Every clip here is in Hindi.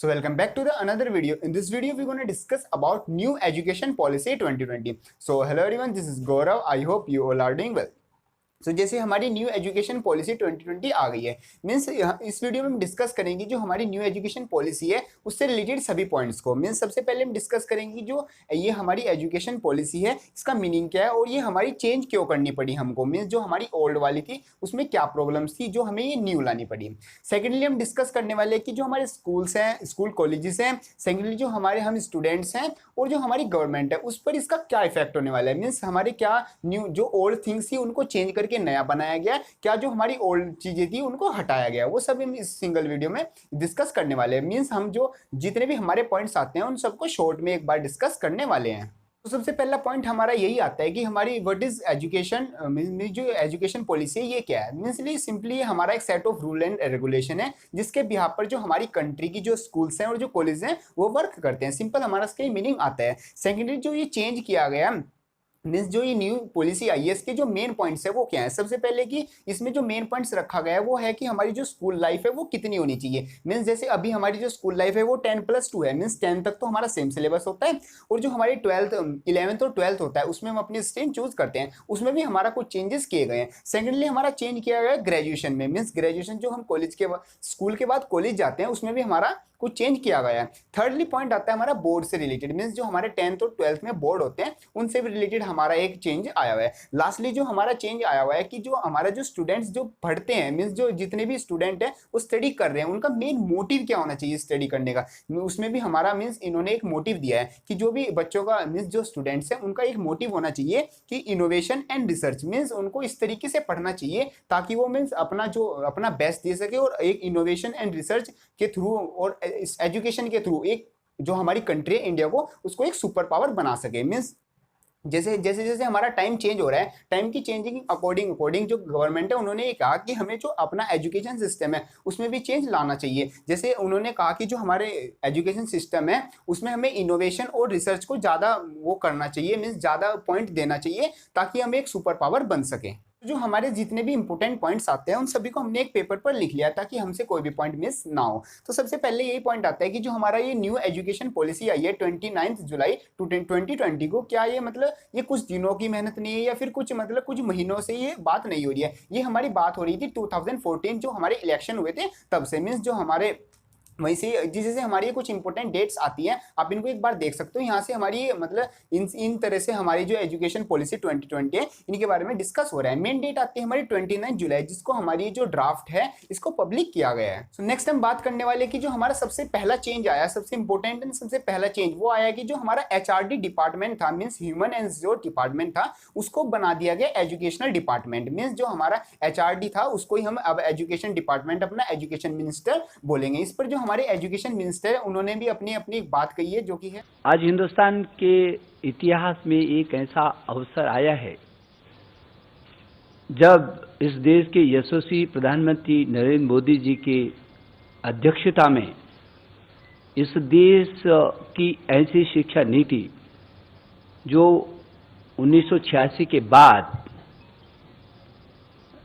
So welcome back to the another video. In this video, we're going to discuss about new education policy 2020. So hello everyone, this is Gaurav. I hope you all are doing well. जैसे हमारी न्यू एजुकेशन पॉलिसी 2020 आ गई है, मीन्स इस वीडियो में हम डिस्कस करेंगे जो हमारी न्यू एजुकेशन पॉलिसी है उससे रिलेटेड सभी पॉइंट्स को। मीन्स सबसे पहले हम डिस्कस करेंगे जो ये हमारी एजुकेशन पॉलिसी है इसका मीनिंग क्या है और ये हमारी चेंज क्यों करनी पड़ी हमको। मीन्स जो हमारी ओल्ड वाली थी उसमें क्या प्रॉब्लम्स थी जो हमें ये न्यू लानी पड़ी। सेकेंडली हम डिस्कस करने वाले हैं कि जो हमारे स्कूल्स हैं, स्कूल कॉलेजेस हैं, सेकेंडली जो हमारे हम स्टूडेंट्स हैं और जो हमारी गवर्नमेंट है उस पर इसका क्या इफेक्ट होने वाला है। मीन्स हमारे क्या न्यू जो ओल्ड थिंग्स थी उनको चेंज करके नया बनाया गया, क्या जो हमारी ओल्ड चीजें थी उनको हटाया गया, वो सब हम इस सिंगल वीडियो में डिस्कस करने वाले हैं। मीन्स हम जो जितने भी हमारे पॉइंट्स आते हैं उन सबको शॉर्ट में एक बार डिस्कस करने वाले हैं। तो सबसे पहला पॉइंट हमारा यही आता है कि हमारी व्हाट इज एजुकेशन, जो एजुकेशन पॉलिसी है ये क्या है। मीन्स सिंपली हमारा एक set of rule and regulation है जिसके बिहाफ पर जो हमारी कंट्री की जो स्कूल्स हैं और जो कॉलेज हैं वो वर्क करते हैं। सिंपल हमारा इसका मीनिंग आता है। सेकेंडली जो ये चेंज किया गया मीन्स जो ये न्यू पॉलिसी आई है इसके जो मेन पॉइंट्स है वो क्या है। सबसे पहले कि इसमें जो मेन पॉइंट्स रखा गया है वो है कि हमारी जो स्कूल लाइफ है वो कितनी होनी चाहिए। मीन्स जैसे अभी हमारी जो स्कूल लाइफ है वो 10+2 है, मीन्स 10 तक तो हमारा सेम सिलेबस होता है और जो हमारी 11th और 12th होता है उसमें हम अपनी स्ट्रीम चूज करते हैं, उसमें भी हमारा कुछ चेंजेस किए गए हैं। सेकेंडली हमारा चेंज किया गया है ग्रेजुएशन में। मीन्स ग्रेजुएशन जो हम कॉलेज के स्कूल के बाद कॉलेज जाते हैं उसमें भी हमारा कुछ चेंज किया गया है। थर्डली पॉइंट आता है हमारा बोर्ड से रिलेटेड। मीन्स जो हमारे 10th और 12th में बोर्ड होते हैं उनसे भी रिलेटेड हमारा एक चेंज आया हुआ है। लास्टली जो हमारा चेंज आया हुआ है कि जो हमारा जो स्टूडेंट्स जो पढ़ते हैं, मीन्स जो जितने भी स्टूडेंट हैं वो स्टडी कर रहे हैं उनका मेन मोटिव क्या होना चाहिए स्टडी करने का, उसमें भी हमारा मीन्स इन्होंने एक मोटिव दिया है कि जो भी बच्चों का मीन्स जो स्टूडेंट्स हैं उनका एक मोटिव होना चाहिए कि इनोवेशन एंड रिसर्च। मीन्स उनको इस तरीके से पढ़ना चाहिए ताकि वो मीन्स अपना बेस्ट दे सके और एक इनोवेशन एंड रिसर्च के थ्रू और एजुकेशन के थ्रू एक जो हमारी कंट्री है इंडिया को उसको एक सुपर पावर बना सके। मीन्स जैसे जैसे जैसे हमारा टाइम चेंज हो रहा है, टाइम की चेंजिंग अकॉर्डिंग जो गवर्नमेंट है उन्होंने ये कहा कि हमें जो अपना एजुकेशन सिस्टम है उसमें भी चेंज लाना चाहिए। जैसे उन्होंने कहा कि जो हमारे एजुकेशन सिस्टम है उसमें हमें इनोवेशन और रिसर्च को ज़्यादा वो करना चाहिए, मीन्स ज़्यादा पॉइंट देना चाहिए ताकि हम एक सुपर पावर बन सके। जो हमारे जितने भी इंपॉर्टेंट पॉइंट्स आते हैं उन सभी को हमने एक पेपर पर लिख लिया ताकि हमसे कोई भी पॉइंट मिस ना हो। तो सबसे पहले यही पॉइंट आता है कि जो हमारा ये न्यू एजुकेशन पॉलिसी आई है 29 जुलाई 2020 को, क्या ये मतलब ये कुछ दिनों की मेहनत नहीं है या फिर कुछ मतलब कुछ महीनों से ये बात नहीं हो रही है। ये हमारी बात हो रही थी 2014 जो हमारे इलेक्शन हुए थे तब से। मीन्स जो हमारे वहीं से जैसे हमारी कुछ इंपॉर्टेंट डेट्स आती हैं आप इनको एक बार देख सकते हो। यहाँ से हमारी मतलब इन तरह से हमारी जो एजुकेशन पॉलिसी 2020 है इनके बारे में डिस्कस हो रहा है। मेन डेट आती है हमारी 29 जुलाई जिसको हमारी जो ड्राफ्ट है इसको पब्लिक किया गया है। सो नेक्स्ट हम बात करने वाले कि जो हमारा सबसे पहला चेंज आया, सबसे इंपॉर्टेंट एंड सबसे पहला चेंज वो आया कि जो हमारा HRD डिपार्टमेंट था, means human and resource department था, उसको बना दिया गया एजुकेशनल डिपार्टमेंट। मीन्स जो हमारा HRD था उसको ही हम अब एजुकेशन डिपार्टमेंट अपना एजुकेशन मिनिस्टर बोलेंगे। इस पर जो हमारे एजुकेशन मिनिस्टर है उन्होंने भी अपनी एक बात कही है जो कि है आज हिंदुस्तान के इतिहास में एक ऐसा अवसर आया है जब इस देश के यशस्वी प्रधानमंत्री नरेंद्र मोदी जी के अध्यक्षता में इस देश की ऐसी शिक्षा नीति जो 1986 के बाद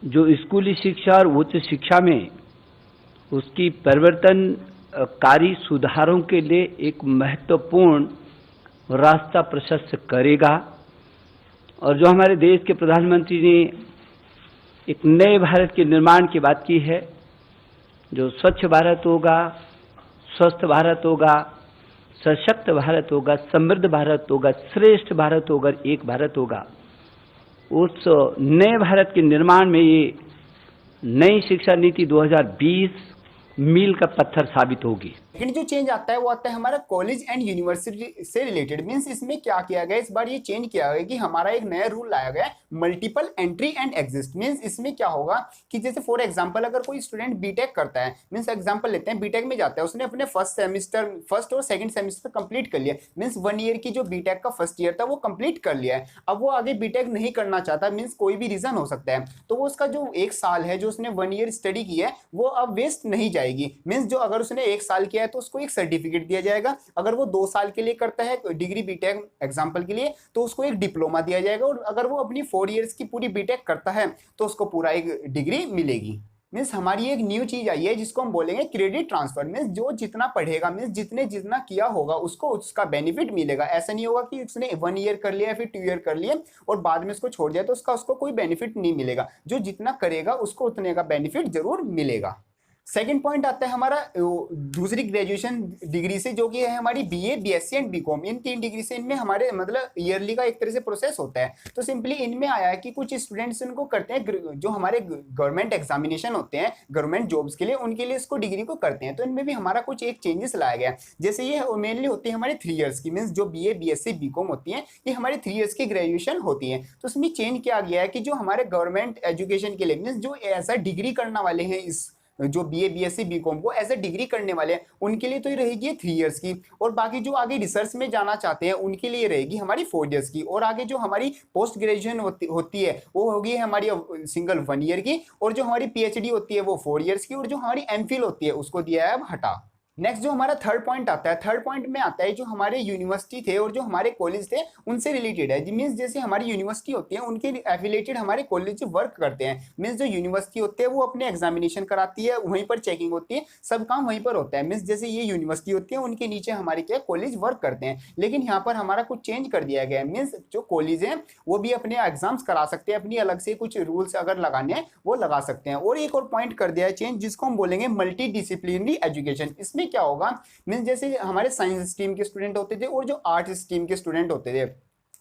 जो स्कूली शिक्षा और उच्च शिक्षा में उसकी परिवर्तनकारी सुधारों के लिए एक महत्वपूर्ण रास्ता प्रशस्त करेगा। और जो हमारे देश के प्रधानमंत्री ने एक नए भारत के निर्माण की बात की है, जो स्वच्छ भारत होगा, स्वस्थ भारत होगा, सशक्त भारत होगा, समृद्ध भारत होगा, श्रेष्ठ भारत होगा, एक भारत होगा, उस नए भारत के निर्माण में ये नई शिक्षा नीति 2020 मील का पत्थर साबित होगी। लेकिन जो चेंज आता है वो आता है हमारा कॉलेज एंड यूनिवर्सिटी से रिलेटेड। मीन्स इसमें क्या किया गया, इस बार ये चेंज किया गया कि हमारा एक नया रूल लाया गया है multiple entry and exist. Means इसमें क्या होगा कि जैसे फॉर एग्जांपल अगर कोई स्टूडेंट बीटेक करता है, मीन्स एग्जांपल लेते हैं बीटेक में जाता है, उसने अपने फर्स्ट और सेकंड सेमेस्टर कंप्लीट कर लिया, मीन्स 1 ईयर की जो बीटेक का फर्स्ट ईयर था वो कंप्लीट कर लिया है। अब वो आगे बीटेक नहीं करना चाहता, मीन्स कोई भी रीजन हो सकता है, तो वो उसका जो 1 साल है जो उसने 1 ईयर स्टडी की है वो अब वेस्ट नहीं जाएगी। मीन्स जो अगर उसने 1 साल किया है तो उसको एक सर्टिफिकेट दिया जाएगा। अगर वो 2 साल के लिए करता है डिग्री बीटेक एग्जांपल के लिए तो उसको एक डिप्लोमा दिया जाएगा। और अगर वो अपनी 4 इयर्स की पूरी बीटेक करता है तो उसको पूरा एक डिग्री मिलेगी। मीन्स हमारी एक न्यू चीज आई है जिसको हम बोलेंगे क्रेडिट ट्रांसफर। मीन्स जो जितना पढ़ेगा, मीन्स जितने जितना किया होगा उसको उसका बेनिफिट मिलेगा। ऐसा नहीं होगा कि उसने 1 ईयर कर लिया फिर 2 ईयर कर लिया और बाद में उसको छोड़ दिया तो उसको कोई बेनिफिट नहीं मिलेगा। जो जितना करेगा उसको उतने का बेनिफिट जरूर मिलेगा। सेकंड पॉइंट आता है हमारा दूसरी ग्रेजुएशन डिग्री से, जो कि है हमारी बीए, बीएससी एंड बीकॉम। इन 3 डिग्री से इनमें हमारे मतलब ईयरली का एक तरह से प्रोसेस होता है। तो सिंपली इनमें आया है कि कुछ स्टूडेंट्स इनको करते हैं जो हमारे गवर्नमेंट एग्जामिनेशन होते हैं गवर्नमेंट जॉब्स के लिए, उनके लिए इसको डिग्री को करते हैं। तो इनमें भी हमारा कुछ एक चेंजेस लाया गया है। जैसे ये मेनली होती है हमारे 3 ईयर्स की, मीन्स जो बीए, बीएससी, बीकॉम होती है ये हमारे 3 ईयर्स की ग्रेजुएशन होती है। तो उसमें चेंज किया गया है कि जो हमारे गवर्नमेंट एजुकेशन के लिए, मीन्स जो ऐसा डिग्री करने वाले हैं, इस जो बीए, बीएससी, बीकॉम को एज ए डिग्री करने वाले हैं उनके लिए तो ये रहेगी 3 ईयर्स की। और बाकी जो आगे रिसर्च में जाना चाहते हैं उनके लिए रहेगी हमारी 4 ईयर्स की। और आगे जो हमारी पोस्ट ग्रेजुएशन होती है वो होगी हमारी सिंगल 1 ईयर की। और जो हमारी पीएचडी होती है वो 4 ईयर्स की। और जो हमारी एमफिल होती है उसको दिया है अब हटा। नेक्स्ट जो हमारा थर्ड पॉइंट आता है, थर्ड पॉइंट में आता है जो हमारे यूनिवर्सिटी थे और जो हमारे कॉलेज थे उनसे रिलेटेड है। मीन्स जैसे हमारी यूनिवर्सिटी होती है उनके एफिलेटेड हमारे कॉलेज वर्क करते हैं। मीन्स जो यूनिवर्सिटी होते हैं वो अपने एग्जामिनेशन कराती है, वहीं पर चेकिंग होती है, सब काम वहीं पर होता है। मीन्स जैसे ये यूनिवर्सिटी होती है उनके नीचे हमारे क्या कॉलेज वर्क करते हैं। लेकिन यहाँ पर हमारा कुछ चेंज कर दिया गया है। मीन्स जो कॉलेज है वो भी अपने एग्जाम्स करा सकते हैं, अपनी अलग से कुछ रूल्स अगर लगाने हैं वो लगा सकते हैं। और एक और पॉइंट कर दिया है चेंज जिसको हम बोलेंगे मल्टी डिसिप्लिनरी एजुकेशन। इसमें क्या होगा, मीन्स जैसे हमारे साइंस स्ट्रीम के स्टूडेंट होते थे और जो आर्ट स्ट्रीम के स्टूडेंट होते थे,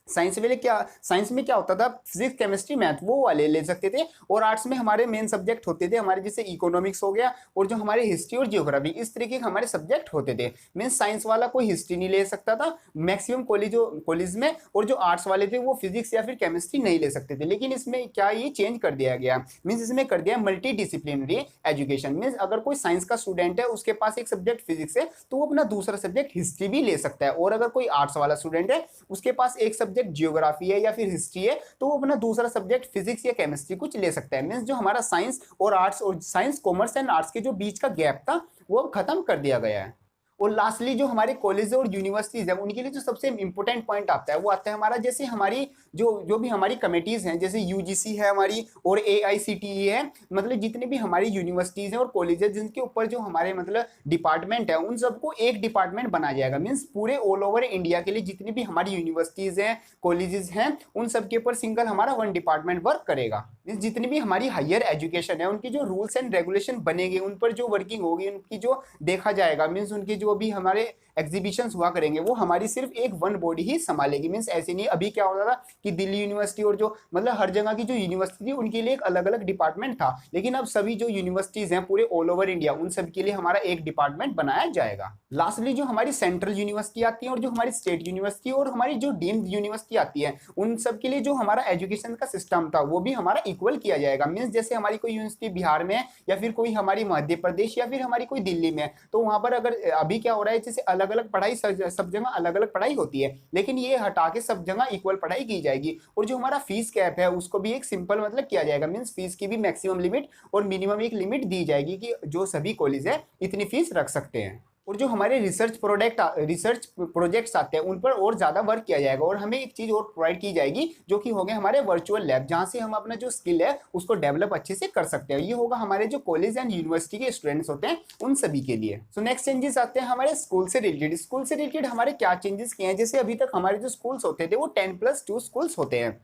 साइंस में क्या होता था, फिजिक्स, केमिस्ट्री, मैथ वो वाले ले सकते थे। और आर्ट्स में हमारे मेन सब्जेक्ट होते थे हमारे जैसे इकोनॉमिक्स हो गया और जो हमारे हिस्ट्री और जियोग्राफी, इस तरीके के हमारे सब्जेक्ट होते थे। मीन्स साइंस वाला कोई हिस्ट्री नहीं ले सकता था मैक्सिमम कॉलेज में। और जो आर्ट्स वाले थे वो फिजिक्स या फिर केमिस्ट्री नहीं ले सकते थे। लेकिन इसमें क्या ये चेंज कर दिया गया, मीन्स इसमें कर दिया मल्टी डिसिप्लिनरी एजुकेशन। मीन्स अगर कोई साइंस का स्टूडेंट है उसके पास एक सब्जेक्ट फिजिक्स है तो वो अपना दूसरा सब्जेक्ट हिस्ट्री भी ले सकता है। और अगर कोई आर्ट्स वाला स्टूडेंट है उसके पास एक सब्जेक्ट जियोग्राफी है या फिर हिस्ट्री है तो वो अपना दूसरा सब्जेक्ट फिजिक्स या केमिस्ट्री कुछ ले सकता है। मींस जो हमारा साइंस और आर्ट्स और साइंस, कॉमर्स एंड आर्ट्स के जो बीच का गैप था वो अब खत्म कर दिया गया है। और लास्टली जो हमारे कॉलेज और यूनिवर्सिटीज है उनके लिए जो सबसे इंपॉर्टेंट पॉइंट आता है वो आता है हमारा जैसे हमारी जो भी हमारी कमेटीज हैं, जैसे यूजीसी है हमारी और एआईसीटीई है, मतलब जितने भी हमारी यूनिवर्सिटीज हैं और कॉलेज है जिनके ऊपर जो हमारे मतलब डिपार्टमेंट है उन सबको एक डिपार्टमेंट बनाया जाएगा। मीन्स पूरे ऑल ओवर इंडिया के लिए जितनी भी हमारी यूनिवर्सिटीज हैं, कॉलेजेस हैं, उन सबके ऊपर सिंगल हमारा 1 डिपार्टमेंट वर्क करेगा। मीन्स जितनी भी हमारी हायर एजुकेशन है उनकी जो रूल्स एंड रेगुलेशन बनेंगे, उन पर जो वर्किंग होगी, उनकी जो देखा जाएगा, मीन्स उनके जो भी हमारे एग्जीबिशंस हुआ करेंगे वो हमारी सिर्फ एक 1 बॉडी ही संभालेगी। मीन्स ऐसे नहीं अभी क्या होता था कि दिल्ली यूनिवर्सिटी और जो मतलब हर जगह की जो यूनिवर्सिटी थी उनके लिए एक अलग अलग डिपार्टमेंट था। लेकिन अब सभी जो यूनिवर्सिटीज हैं पूरे ऑल ओवर इंडिया उन सब के लिए हमारा एक डिपार्टमेंट बनाया जाएगा। लास्टली जो हमारी सेंट्रल यूनिवर्सिटी आती है और जो हमारी स्टेट यूनिवर्सिटी और हमारी जो डीम्ड यूनिवर्सिटी आती है उन सब के लिए जो हमारा एजुकेशन का सिस्टम था वो भी हमारा इक्वल किया जाएगा। मीन्स जैसे हमारी कोई यूनिवर्सिटी बिहार में है या फिर कोई हमारी मध्य प्रदेश या फिर हमारी कोई दिल्ली में है तो वहां पर अगर अभी क्या हो रहा है जैसे अलग अलग पढ़ाई, सब जगह अलग अलग पढ़ाई होती है, लेकिन ये हटा के सब जगह इक्वल पढ़ाई की जाएगी। और जो हमारा फीस कैप है उसको भी एक सिंपल मतलब किया जाएगा। मीन्स फीस की भी मैक्सिमम लिमिट और मिनिमम एक लिमिट दी जाएगी कि जो सभी कॉलेज है इतनी फीस रख सकते हैं। और जो हमारे रिसर्च प्रोजेक्ट्स आते हैं उन पर और ज़्यादा वर्क किया जाएगा। और हमें एक चीज़ और प्रोवाइड की जाएगी जो कि हो गए हमारे वर्चुअल लैब, जहाँ से हम अपना जो स्किल है उसको डेवलप अच्छे से कर सकते हैं। ये होगा हमारे जो कॉलेज एंड यूनिवर्सिटी के स्टूडेंट्स होते हैं उन सभी के लिए। सो नेक्स्ट चेंजेस आते हैं हमारे स्कूल से रिलेटेड। स्कूल से रिलेटेड हमारे क्या चेंजेस किए हैं, जैसे अभी तक हमारे जो स्कूल्स होते थे वो 10+2 स्कूल्स होते हैं।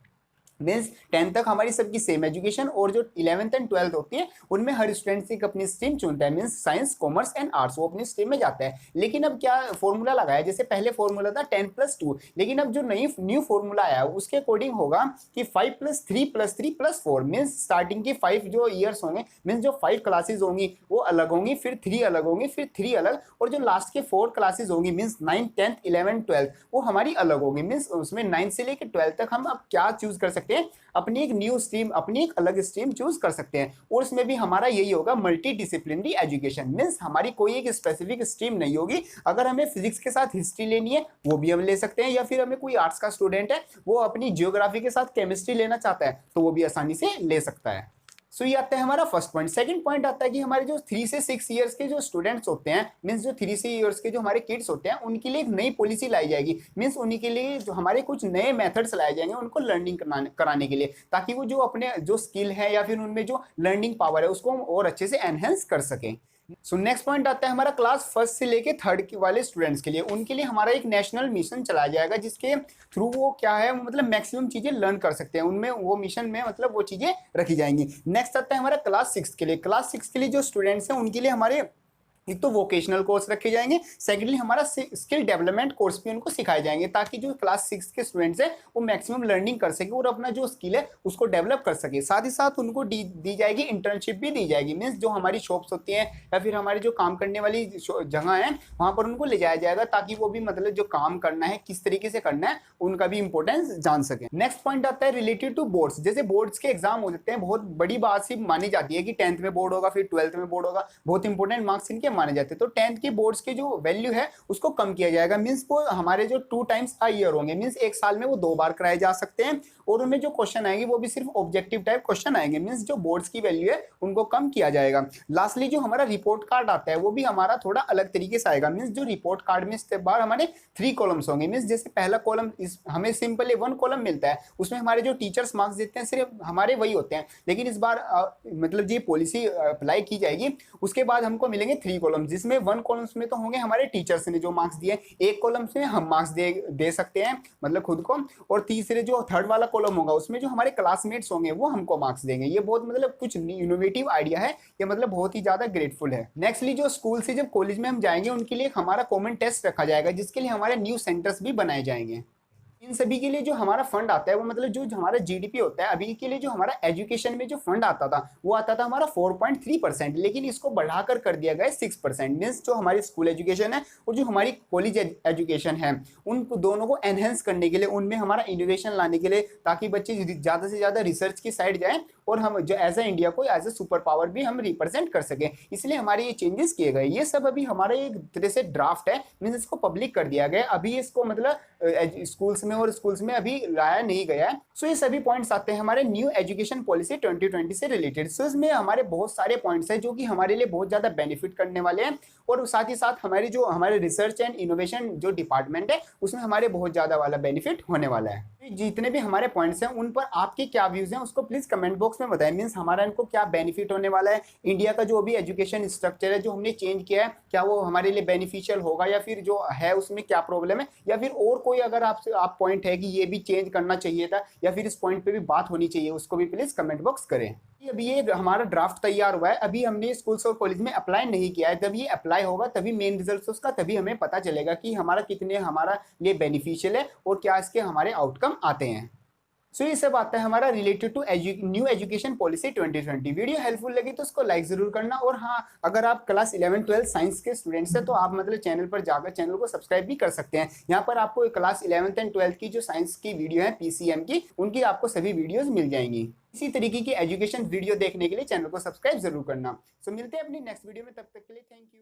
मीन्स 10 तक हमारी सबकी सेम एजुकेशन और जो 11th एंड 12th होती है उनमें हर स्टूडेंट एक अपनी स्ट्रीम चुनता है। Means science, commerce and arts वो अपनी स्ट्रीम में जाता है। लेकिन अब क्या फॉर्मूला लगाया, जैसे पहले फॉर्मूला था 10+2, लेकिन अब जो न्यू फॉर्मूला आया है उसके अकॉर्डिंग होगा कि 5+3+3+4। मीन्स स्टार्टिंग की 5 जो ईयर्स होंगे, मीन्स जो 5 क्लासेज होंगी वो अलग होंगी, फिर 3 अलग होंगी, फिर 3 अलग, और जो लास्ट के 4 क्लासेज होंगी मीन्स 9, 10, 11, 12 वो हमारी अलग होगी। मीन्स उसमें 9 से लेकर 12 तक हम अब क्या चूज कर सकते हैं, अपनी एक न्यू स्ट्रीम, अपनी एक अलग स्ट्रीम चूज कर सकते हैं। और उसमें भी हमारा यही होगा मल्टी डिसिप्लिनरी एजुकेशन। मीन्स हमारी कोई एक स्पेसिफिक स्ट्रीम नहीं होगी। अगर हमें फिजिक्स के साथ हिस्ट्री लेनी है वो भी हम ले सकते हैं, या फिर हमें कोई आर्ट्स का स्टूडेंट है वो अपनी जियोग्राफी के साथ केमिस्ट्री लेना चाहता है तो वो भी आसानी से ले सकता है। सो ये आता है हमारा फर्स्ट पॉइंट। सेकंड पॉइंट आता है कि हमारे जो 3 से 6 इयर्स के जो स्टूडेंट्स होते हैं, मींस जो 3 से इयर्स के जो हमारे किड्स होते हैं, उनके लिए एक नई पॉलिसी लाई जाएगी। मींस उन्हीं के लिए जो हमारे कुछ नए मेथड्स लाए जाएंगे उनको लर्निंग कराने के लिए, ताकि वो जो अपने जो स्किल है या फिर उनमें जो लर्निंग पावर है उसको हम और अच्छे से एनहेंस कर सकें। सो नेक्स्ट पॉइंट आता है हमारा क्लास फर्स्ट से लेके थर्ड वाले स्टूडेंट्स के लिए। उनके लिए हमारा एक नेशनल मिशन चलाया जाएगा, जिसके थ्रू वो क्या है मतलब मैक्सिमम चीजें लर्न कर सकते हैं। उनमें वो मिशन में मतलब वो चीजें रखी जाएंगी। नेक्स्ट आता है हमारा क्लास 6 के लिए। क्लास 6 के लिए जो स्टूडेंट्स हैं उनके लिए हमारे एक तो वोकेशनल कोर्स रखे जाएंगे, सेकेंडली हमारा स्किल डेवलपमेंट कोर्स भी उनको सिखाए जाएंगे, ताकि जो क्लास 6 के स्टूडेंट्स हैं वो मैक्सिमम लर्निंग कर सके और अपना जो स्किल है उसको डेवलप कर सके। साथ ही साथ उनको दी जाएगी इंटर्नशिप भी दी जाएगी। मीन्स जो हमारी शॉप्स होती हैं या फिर हमारी जो काम करने वाली जगह है वहाँ पर उनको ले जाया जाएगा, ताकि वो भी मतलब जो काम करना है किस तरीके से करना है उनका भी इंपॉर्टेंस जान सके। नेक्स्ट पॉइंट आता है रिलेटेड टू बोर्ड्स। जैसे बोर्ड्स के एग्जाम हो जाते हैं, बहुत बड़ी बात सी मानी जाती है कि 10th में बोर्ड होगा, फिर 12th में बोर्ड होगा, बहुत इंपॉर्टेंट मार्क्स इनके माने जाते हैं। तो 10th की बोर्ड्स के जो वैल्यू है उसको कम किया जाएगा। मींस वो हमारे जो 2 टाइम्स अ ईयर होंगे, मींस एक साल में वो 2 बार कराए जा सकते हैं, और उनमें जो क्वेश्चन आएंगे वो भी सिर्फ ऑब्जेक्टिव टाइप क्वेश्चन आएंगे। मींस जो बोर्ड्स की वैल्यू है उनको कम किया जाएगा। लास्टली जो हमारा रिपोर्ट कार्ड आता है वो भी हमारा थोड़ा अलग तरीके से आएगा। मींस जो रिपोर्ट कार्ड में इस बार हमारे 3 कॉलम्स होंगे। मींस जैसे पहला कॉलम हमें सिंपल 1 कॉलम मिलता है, उसमें हमारे जो टीचर्स मार्क्स देते हैं सिर्फ हमारे वही होते हैं, लेकिन इस बार मतलब ये पॉलिसी अप्लाई की जाएगी, उसके बाद हमको मिलेंगे 3 कॉलम, जिसमें 1 कॉलम्स में तो होंगे हमारे टीचर्स ने जो मार्क्स दिए, 1 कॉलम में हम मार्क्स दे सकते हैं मतलब खुद को, और तीसरे जो थर्ड वाला कॉलम होगा उसमें जो हमारे क्लासमेट्स होंगे वो हमको मार्क्स देंगे। ये बहुत मतलब कुछ इनोवेटिव आइडिया है, ये मतलब बहुत ही ज्यादा ग्रेटफुल है। नेक्स्टली जो स्कूल से जब कॉलेज में हम जाएंगे उनके लिए हमारा कॉमन टेस्ट रखा जाएगा, जिसके लिए हमारे न्यू सेंटर्स भी बनाए जाएंगे। इन सभी के लिए जो हमारा फंड आता है वो मतलब जो हमारा जीडीपी होता है, अभी के लिए जो हमारा एजुकेशन में जो फंड आता था वो आता था हमारा 4.3%, लेकिन इसको बढ़ाकर कर दिया गया 6%। मीन्स जो हमारी स्कूल एजुकेशन है और जो हमारी कॉलेज एजुकेशन है उन दोनों को एनहेंस करने के लिए, उनमें हमारा इनोवेशन लाने के लिए, ताकि बच्चे ज़्यादा से ज़्यादा रिसर्च की साइड जाएँ और हम जो एज ए इंडिया को एज ए सुपर पावर भी हम रिप्रेजेंट कर सकें, इसलिए हमारे ये चेंजेस किए गए। ये सब अभी हमारा एक तरह से ड्राफ्ट है, मीन्स इसको पब्लिक कर दिया गया, अभी इसको मतलब स्कूल्स में और स्कूल्स में अभी लाया नहीं गया है। सो ये सभी पॉइंट्स आते हैं हमारे न्यू एजुकेशन पॉलिसी 2020 से रिलेटेड। सो इसमें हमारे बहुत सारे पॉइंट्स हैं जो कि हमारे लिए बहुत ज़्यादा बेनिफिट करने वाले हैं, और साथ ही साथ हमारी जो हमारे रिसर्च एंड इनोवेशन जो डिपार्टमेंट है उसमें हमारे बहुत ज़्यादा वाला बेनिफिट होने वाला है। जितने भी हमारे पॉइंट्स हैं उन पर आपके क्या व्यूज हैं उसको प्लीज कमेंट बॉक्स में बताएं। मीन्स हमारा इनको क्या बेनिफिट होने वाला है, इंडिया का जो अभी एजुकेशन स्ट्रक्चर है जो हमने चेंज किया है, क्या वो हमारे लिए बेनिफिशियल होगा या फिर जो है उसमें क्या प्रॉब्लम है, या फिर और कोई अगर आपसे आप पॉइंट है कि ये भी चेंज करना चाहिए था या फिर इस पॉइंट पे भी बात होनी चाहिए, उसको भी प्लीज कमेंट बॉक्स करें। अभी ये हमारा ड्राफ्ट तैयार हुआ है, अभी हमने स्कूल्स और कॉलेज में अप्लाई नहीं किया है, जब ये अप्लाई होगा तभी मेन रिजल्ट उसका तभी हमें पता चलेगा कि हमारा कितने हमारा लिए बेनिफिशियल है और क्या इसके हमारे आउटकम आते हैं। सो ये सब आता है हमारा related to new education policy 2020। Video helpful लगी तो उसको लाइक जरूर करना, और हाँ अगर आप क्लास 11-12 साइंस के स्टूडेंट्स हैं तो आप मतलब चैनल पर जाकर चैनल को सब्सक्राइब भी कर सकते हैं। यहाँ पर आपको क्लास 11th एंड 12th की जो साइंस की वीडियो है पीसीएम की, उनकी आपको सभी वीडियोज मिल जाएंगी। इसी तरीके की एजुकेशन वीडियो देखने के लिए चैनल को सब्सक्राइब जरूर करना। सो मिलते हैं अपनी नेक्स्ट वीडियो में, तब तक के लिए थैंक यू।